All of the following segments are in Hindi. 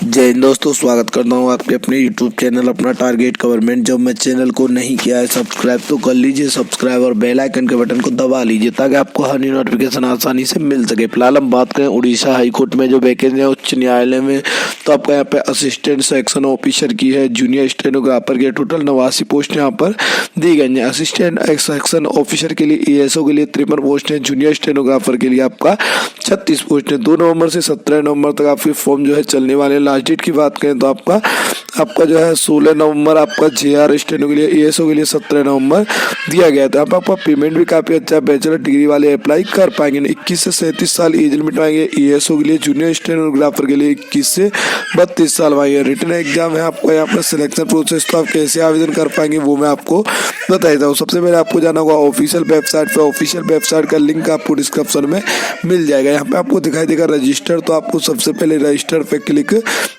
जय हिंद दोस्तों, स्वागत करता हूँ आपके अपने YouTube चैनल अपना टारगेट गवर्नमेंट जब। मैं चैनल को नहीं किया है सब्सक्राइब तो कर लीजिए सब्सक्राइब और बेल आइकन के बटन को दबा लीजिए ताकि आपको हर नई नोटिफिकेशन आसानी से मिल सके। फिलहाल हम बात करें उड़ीसा हाई कोर्ट में जो वैकेंसी है उच्च न्यायालय में, तो आपका यहाँ पे असिस्टेंट सेक्शन ऑफिसर की है, जूनियर स्टेनोग्राफर की टोटल 89 पोस्ट यहाँ पर दी गई है। असिस्टेंट सेक्शन ऑफिसर के लिए ASO के लिए 53 पोस्ट है, जूनियर स्टेनोग्राफर के लिए आपका 36 पोस्ट है। 2 नवंबर से 17 नवंबर तक आपके फॉर्म जो है चलने वाले। लास्ट डेट की बात करें तो आपका जो है 16 नवंबर आपका JR स्टेनो के लिए, ASO के लिए 17 नवंबर दिया गया था। आपका पेमेंट भी काफी अच्छा है, बैचलर डिग्री वाले अप्लाई कर पाएंगे। 21 से 37 साल एज लिमिट मांगे ASO के लिए, जूनियर स्टेनोग्राफर के लिए 21 से 32 साल मांगे। रिटन एग्जाम है आपको यहाँ पर सिलेक्शन प्रोसेस, तो आप कैसे आवेदन कर पाएंगे वो मैं आपको बता देता हूँ। सबसे पहले आपको जाना होगा ऑफिशियल वेबसाइट पे। ऑफिशियल वेबसाइट का लिंक आपको डिस्क्रिप्शन में मिल जाएगा। यहाँ पे आपको दिखाई देगा रजिस्टर, तो आपको सबसे पहले रजिस्टर पे क्लिक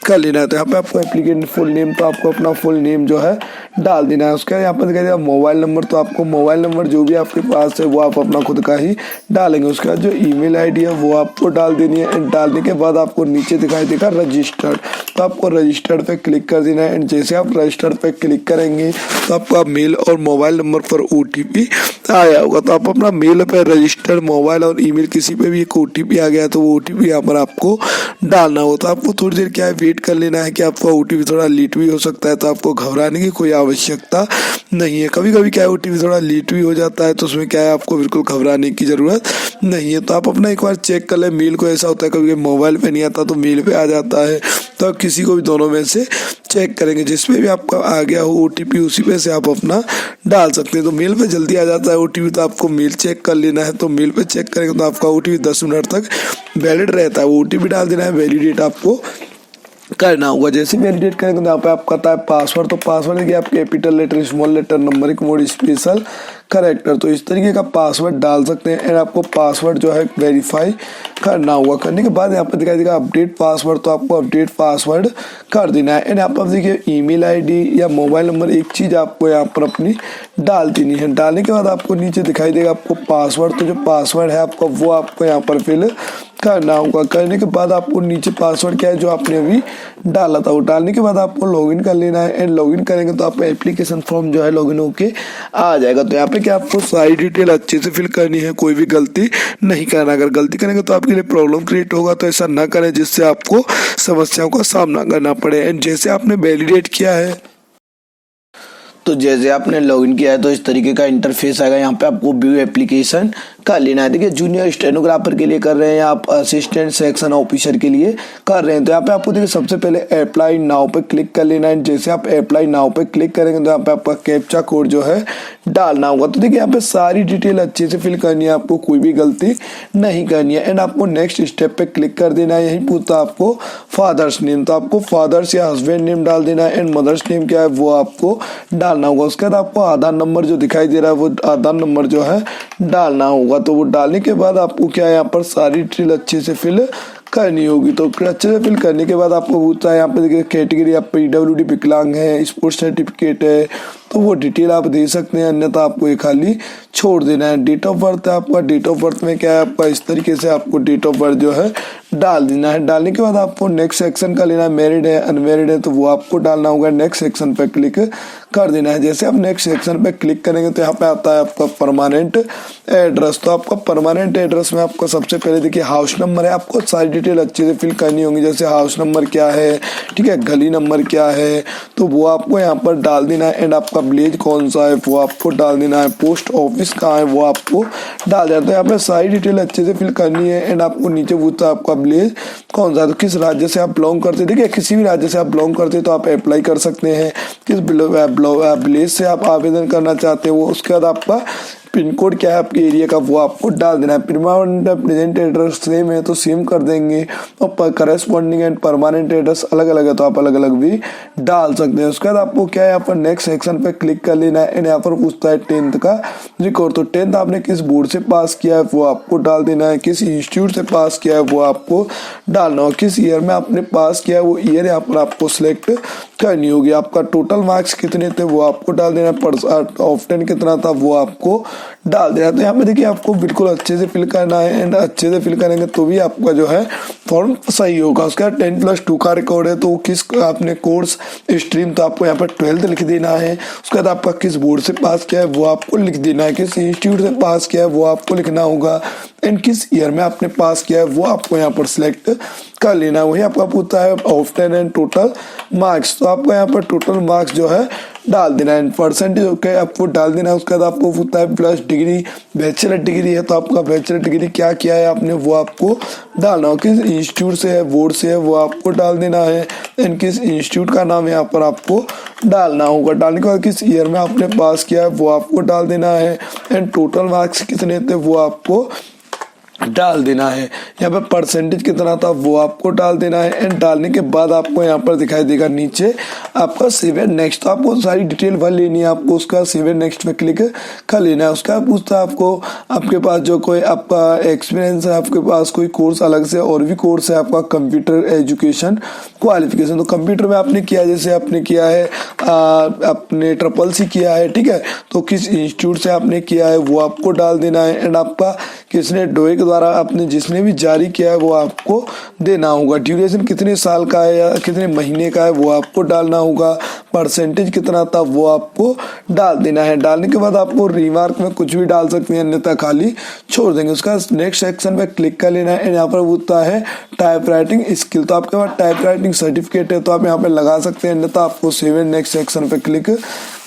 कर लेना है। तो यहाँ पे आपको एप्लीकेंट फुल नेम, तो आपको अपना फुल नेम जो है डाल देना है। उसके यहाँ पर दिखाई देगा मोबाइल नंबर, तो आपको मोबाइल नंबर जो भी आपके पास है वो आप अपना खुद का ही डालेंगे। उसके बाद जो ईमेल आईडी है वो आपको डाल देनी है। एंड डालने के बाद आपको नीचे दिखाई देगा रजिस्टर्ड, तो आपको रजिस्टर्ड पे क्लिक कर देना है। एंड जैसे आप रजिस्टर्ड पे क्लिक करेंगे तो आपका मेल और मोबाइल नंबर पर OTP आया होगा। तो आप अपना मेल पे रजिस्टर्ड, मोबाइल और ईमेल किसी पे भी एक OTP आ गया तो वो OTP यहाँ पर आपको डालना हो। तो आपको थोड़ी देर क्या है वेट कर लेना है कि आपका OTP थोड़ा लेट भी हो सकता है, तो आपको घबराने की कोई आवश्यकता नहीं है। कभी कभी क्या है OTP थोड़ा लेट भी हो जाता है, तो उसमें क्या है आपको बिल्कुल घबराने की जरूरत नहीं है। तो आप अपना एक बार चेक कर ले मेल को। ऐसा होता है कभी मोबाइल पे नहीं आता तो मेल पे आ जाता है, तो आप किसी को भी दोनों में से चेक करेंगे, जिसपे भी आपका आ गया हो OTP उसी पे से आप अपना डाल सकते हैं। तो मेल पे जल्दी आ जाता है OTP, तो आपको मेल चेक कर लेना है। तो मेल पे चेक करेंगे तो आपका OTP 10 मिनट तक वैलिड रहता है। वो OTP डाल देना है, वैलिडेट आपको करना होगा। जैसे वैलिडेट करेंगे तो यहाँ पे आपका आता है पासवर्ड, तो पासवर्ड देखिए आप capital letter, small letter, numeric mode, special character, तो इस तरीके का पासवर्ड डाल सकते हैं। एंड आपको पासवर्ड जो है वेरीफाई करना होगा। करने के बाद यहाँ पर दिखाई देगा अपडेट पासवर्ड, तो आपको अपडेट पासवर्ड कर देना है। एंड यहाँ पर देखिए ईमेल आईडी या मोबाइल नंबर, एक चीज़ आपको यहाँ पर अपनी डाल देनी है। डालने के बाद आपको नीचे दिखाई देगा आपको पासवर्ड, तो जो पासवर्ड है आपका वो आपको यहाँ पर फिल करना होगा। करने के बाद आपको नीचे पासवर्ड क्या है जो आपने अभी डाला था वो डालने के बाद आपको लॉगिन कर लेना है। एंड लॉगिन करेंगे तो आपका एप्लीकेशन फॉर्म जो है लॉगिन होके आ जाएगा। तो यहाँ पे क्या आपको सारी डिटेल अच्छे से फिल करनी है, कोई भी गलती नहीं करना। अगर गलती करेंगे तो आपके लिए प्रॉब्लम क्रिएट होगा, तो ऐसा ना करें जिससे आपको समस्याओं का सामना करना पड़े। एंड जैसे आपने वैलिडेट किया है, तो जैसे आपने लॉगिन किया है तो इस तरीके का इंटरफेस आएगा। यहाँ पे आपको व्यू एप्लीकेशन कर लेना है। देखिए जूनियर स्टेनोग्राफर के लिए कर रहे हैं या आप असिस्टेंट सेक्शन ऑफिसर के लिए कर रहे हैं, तो यहाँ पे आपको देखिए सबसे पहले अप्लाई नाउ पे क्लिक कर लेना है। जैसे आप अप्लाई नाउ पे क्लिक करेंगे तो यहाँ पे आपका कैप्चा कोड जो है डालना होगा। तो देखिए यहाँ पे सारी डिटेल अच्छे से फिल करनी है, आपको कोई भी गलती नहीं करनी है। एंड आपको नेक्स्ट स्टेप पे क्लिक कर देना है। यही पूछता है आपको फादर्स नेम, तो आपको फादर्स या हस्बैंड नेम डाल देना है। एंड मदर्स नेम क्या है वो आपको डालना होगा। उसके बाद आपको आधार नंबर जो दिखाई दे रहा है वो आधार नंबर जो है डालना होगा। तो वो डालने के बाद आपको क्या है यहाँ पर सारी डिटेल अच्छे से फिल करनी होगी। तो अच्छे से फिल करने के बाद आपको पूछता है यहाँ पे देखिए कैटेगरी आप PWD विकलांग है, स्पोर्ट्स सर्टिफिकेट है, तो वो डिटेल आप दे सकते हैं, अन्यथा आपको ये खाली छोड़ देना है। डेट ऑफ बर्थ है आपका, डेट ऑफ बर्थ में क्या है आपका इस तरीके से आपको डेट ऑफ बर्थ जो है डाल देना है। डालने के बाद आपको नेक्स्ट सेक्शन का लेना है, मैरिड है अनमैरिड है, तो वो आपको डालना होगा। नेक्स्ट सेक्शन पे क्लिक कर देना है। जैसे आप नेक्स्ट सेक्शन पे क्लिक करेंगे तो यहाँ पे आता है आपका परमानेंट एड्रेस, तो आपका परमानेंट एड्रेस में आपको सबसे पहले देखिए हाउस नंबर है, आपको सारी डिटेल अच्छे से फिल करनी होगी। जैसे हाउस नंबर क्या है, ठीक है, गली नंबर क्या है, तो वो आपको यहाँ पर डाल देना है। एंड आपका विलेज कौन सा है वो आपको डाल देना है। पोस्ट ऑफिस कहाँ है वो आपको डाल देना है। तो यहाँ पे सारी डिटेल अच्छे से फिल करनी है। एंड आपको नीचे पूछता है आपका विलेज कौन सा है, तो किस राज्य से आप बिलोंग करते हैं। देखिए किसी भी राज्य से आप बिलोंग करते हैं तो आप अप्लाई कर सकते हैं। किस विलेज से आप आवेदन करना चाहते हैं वो, उसके बाद आपका पिन कोड क्या है आपके एरिया का वो आपको डाल देना है। परमानेंट प्रेजेंट एड्रेस सेम है तो सेम कर देंगे, और करेस्पॉन्डिंग एंड परमानेंट एड्रेस अलग अलग है तो आप अलग अलग भी डाल सकते हैं। उसके बाद आपको क्या है यहाँ पर नेक्स्ट सेक्शन पे क्लिक कर लेना है। एंड यहाँ पर पूछता है 10th का रिकॉर्ड, तो 10th आपने किस बोर्ड से पास किया है वो आपको डाल देना है। किस इंस्टीट्यूट से पास किया है वो आपको डालना हो। किस ईयर में आपने पास किया है वो ईयर यहाँ पर आपको सिलेक्ट करनी होगी। आपका टोटल मार्क्स कितने थे वो आपको डाल देना है। ऑप्शन कितना था वो आपको डाल देना। तो यहाँ पे देखिए आपको बिल्कुल अच्छे से फिल करना है एंड अच्छे से फिल करेंगे तो भी आपका जो है फॉर्म सही होगा। उसके बाद 10+2 का रिकॉर्ड है तो किस आपने कोर्स स्ट्रीम तो आपको यहाँ पर 12th लिख देना है। उसके बाद आपका किस बोर्ड से पास किया है वो आपको लिख देना है, किस इंस्टीट्यूट से पास किया है वो आपको लिखना होगा एंड किस ईयर में आपने पास किया है वो आपको यहाँ पर सिलेक्ट कर लेना है। वही आपका पूछता है ऑफ्टन एंड टोटल मार्क्स, तो आपको यहाँ पर टोटल मार्क्स जो है डाल देना है, परसेंटेज ओके आपको डाल देना है। उसके बाद आपको पूछता है प्लस डिग्री, बैचलर डिग्री है तो आपका बैचलर डिग्री क्या किया है आपने वो आपको डालना हो, किस इंस्टीट्यूट से है बोर्ड से है वो आपको डाल देना है एंड किस इंस्टीट्यूट का नाम यहाँ पर आपको डालना होगा। डालने के बाद किस ईयर में आपने पास किया है वो आपको डाल देना है एंड टोटल मार्क्स कितने थे वो आपको डाल देना है। यहाँ पे परसेंटेज कितना था वो आपको डाल देना है एंड डालने के बाद आपको यहाँ पर दिखाई देगा नीचे आपका सेव एंड नेक्स्ट, तो आपको सारी डिटेल भर लेनी है, आपको उसका सेव एंड नेक्स्ट पे क्लिक कर लेना है। उसका पूछता है आपको आपके पास जो कोई आपका एक्सपीरियंस है, आपके पास कोई कोर्स अलग से और भी कोर्स है आपका कंप्यूटर एजुकेशन क्वालिफिकेशन, तो कंप्यूटर में आपने किया जैसे आपने किया है आपने CCC किया है, ठीक है, तो किस इंस्टीट्यूट से आपने किया है वो आपको डाल देना है एंड आपका किसने डोए द्वारा आपने जिसने भी जारी किया है वो आपको देना होगा। ड्यूरेशन कितने साल का है या कितने महीने का है वो आपको डालना होगा। परसेंटेज कितना था वो आपको डाल देना है। डालने के बाद आपको रिमार्क में कुछ भी डाल सकते हैं अन्यथा खाली छोड़ देंगे। उसका नेक्स्ट सेक्शन पे क्लिक कर लेना है। यहाँ पर होता है टाइप राइटिंग स्किल, तो आपके पास टाइप राइटिंग सर्टिफिकेट है तो आप यहाँ पे लगा सकते हैं, अन्यथा आपको सेव एंड नेक्स्ट सेक्शन पे क्लिक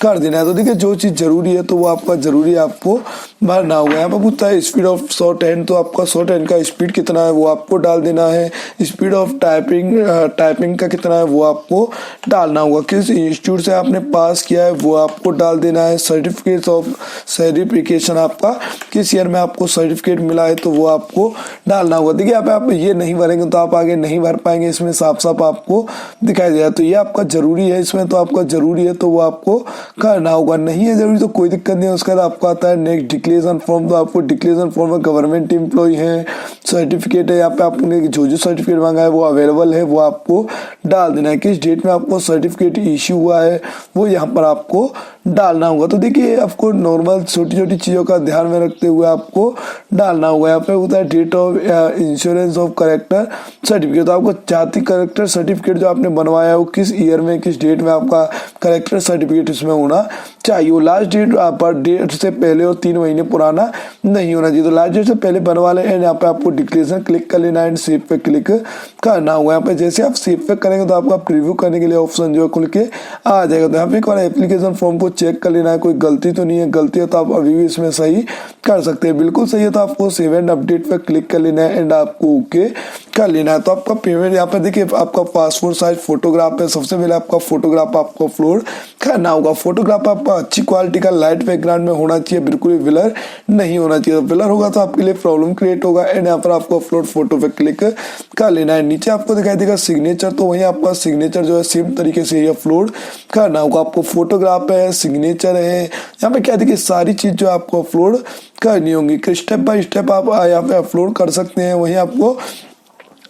कर देना है। तो देखिए जो चीज जरूरी है तो वो आपका जरूरी आपको भरना होगा। यहाँ पर पूछता है स्पीड ऑफ शॉर्ट हैंड, तो आपका शॉर्ट हैंड का स्पीड कितना है वो आपको डाल देना है। स्पीड ऑफ टाइपिंग का कितना है वो आपको डालना होगा। किस इंस्टीट्यूट से आपने पास किया है वो आपको डाल देना है। सर्टिफिकेट ऑफ सर्टिफिकेशन आपका किस ईयर में आपको सर्टिफिकेट मिला है तो वो आपको डालना होगा। देखिए यहाँ पे आप ये नहीं भरेंगे तो आप आगे नहीं भर पाएंगे, इसमें साफ साफ आपको दिखाई देगा। तो ये आपका जरूरी है, इसमें तो आपका जरूरी है तो वो आपको करना होगा। नहीं है जरूरी तो कोई दिक्कत नहीं है। उसके बाद आपको आता है नेक्स्ट डिक्लेरेशन फॉर्म, तो आपको डिक्लेरेशन फॉर्म में गवर्नमेंट एम्प्लॉय है, सर्टिफिकेट है, यहाँ पे आपने जो सर्टिफिकेट मांगा है वो अवेलेबल है वो आपको डाल देना है। किस डेट में आपको सर्टिफिकेट इश्यू हुआ है वो यहाँ पर आपको डालना होगा। तो देखिए आपको नॉर्मल छोटी छोटी चीजों का ध्यान में रखते हुए आपको डालना होगा। यहाँ पे होता है date of insurance of character certificate, तो आपको जाति करेक्टर सर्टिफिकेट जो आपने बनवाया है वो किस ईयर में किस डेट में आपका करेक्टर सर्टिफिकेट इसमें होना चाहिए। वो लास्ट डेट पर डेट से पहले और 3 महीने पुराना नहीं होना चाहिए। तो लास्ट डेट से पहले बनवा लें एंड यहाँ पे आपको डिक्लेरेशन क्लिक कर लेना है एंड सेव पे क्लिक करना होगा। यहाँ पे जैसे आप सेव पे करेंगे तो आपका प्रीव्यू करने के लिए ऑप्शन जो है खुल के आ जाएगा। तो यहाँ पे एक बार एप्लीकेशन फॉर्म को चेक कर लेना है, कोई गलती तो नहीं है। गलती है तो आप अभी भी इसमें सही कर सकते हैं, बिल्कुल सही है तो आपको सेव एंड अपडेट पे क्लिक कर लेना है एंड आपको ओके कर लेना है। तो आपका पेमेंट यहाँ पे देखिए आपका पासपोर्ट साइज फोटोग्राफ है, सबसे पहले आपका फोटोग्राफ आपको अपलोड करना होगा। फोटोग्राफ आपका अच्छी क्वालिटी का लाइट बैकग्राउंड में होना चाहिए, बिल्कुल भी ब्लर नहीं होना चाहिए। ब्लर होगा तो आपके लिए प्रॉब्लम क्रिएट होगा एंड यहाँ पर आपको अपलोड फोटो पे क्लिक कर लेना है। नीचे आपको दिखाई देगा सिग्नेचर, तो वहीं आपका सिग्नेचर जो है सेम तरीके से अपलोड करना होगा। आपको फोटोग्राफ है, सिग्नेचर है, यहाँ पे क्या देखिए सारी चीज जो आपको अपलोड करनी होंगी। स्टेप बाय स्टेप आप यहाँ पे अपलोड कर सकते हैं। वहीं आपको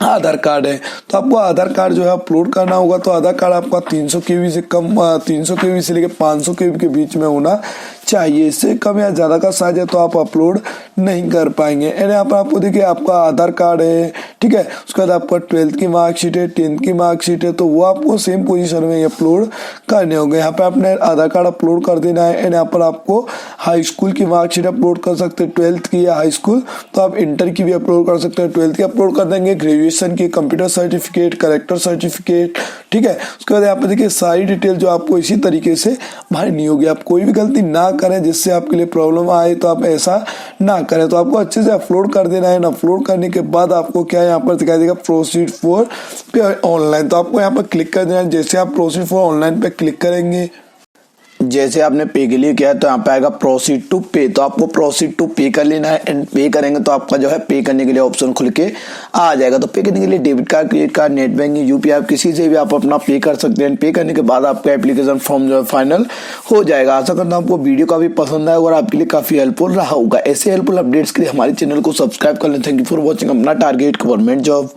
आधार कार्ड है तो आपको आधार कार्ड जो है अपलोड करना होगा। तो आधार कार्ड आपका 300 KB से कम 300 KB से लेकर 500 KB के बीच में होना चाहिए। इससे कम या ज्यादा का साइज है तो आप अपलोड नहीं कर पाएंगे। एंड यहाँ पर आपको देखिए आपका आधार कार्ड है, ठीक है, उसके बाद आपका 12th की मार्कशीट है, 10th की मार्कशीट है, तो वो आपको सेम पोजीशन में अपलोड करने होंगे। यहाँ पे आपने आधार कार्ड अपलोड कर देना है एंड यहाँ पर आपको हाई स्कूल की मार्कशीट अपलोड कर सकते हैं, 12th की या हाई स्कूल, तो आप इंटर की भी अपलोड कर सकते हैं। 12th की अपलोड कर देंगे, ग्रेजुएशन की, कंप्यूटर सर्टिफिकेट, करेक्टर सर्टिफिकेट, ठीक है। उसके बाद यहाँ पे देखिए सारी डिटेल जो आपको इसी तरीके से भरनी होगी। आप कोई भी गलती ना करें जिससे आपके लिए प्रॉब्लम आए, तो आप ऐसा ना करें। तो आपको अच्छे से अपलोड कर देना है। अपलोड करने के बाद आपको क्या यहाँ पर दिखाई देगा प्रोसीड फॉर ऑनलाइन, तो आपको यहाँ पर क्लिक कर देना है। जैसे आप प्रोसीड फॉर ऑनलाइन पे क्लिक करेंगे, जैसे आपने पे के लिए किया है तो यहाँ पे आएगा प्रोसीड टू पे, तो आपको प्रोसीड टू पे कर लेना है एंड पे करेंगे तो आपका जो है पे करने के लिए ऑप्शन खुल के आ जाएगा। तो पे करने के लिए debit card, credit card, net banking, UPI किसी से भी आप अपना पे कर सकते हैं। पे करने के बाद आपका एप्लीकेशन फॉर्म जो है फाइनल हो जाएगा। आशा करता हूँ आपको वीडियो काफी पसंद आएगा और आपके लिए काफी हेल्पफुल रहा होगा। ऐसे हेल्पफुल अपडेट्स के लिए हमारे चैनल को सब्सक्राइब कर लें। थैंक यू फॉर वॉचिंग अपना टारगेट गवर्नमेंट जॉब।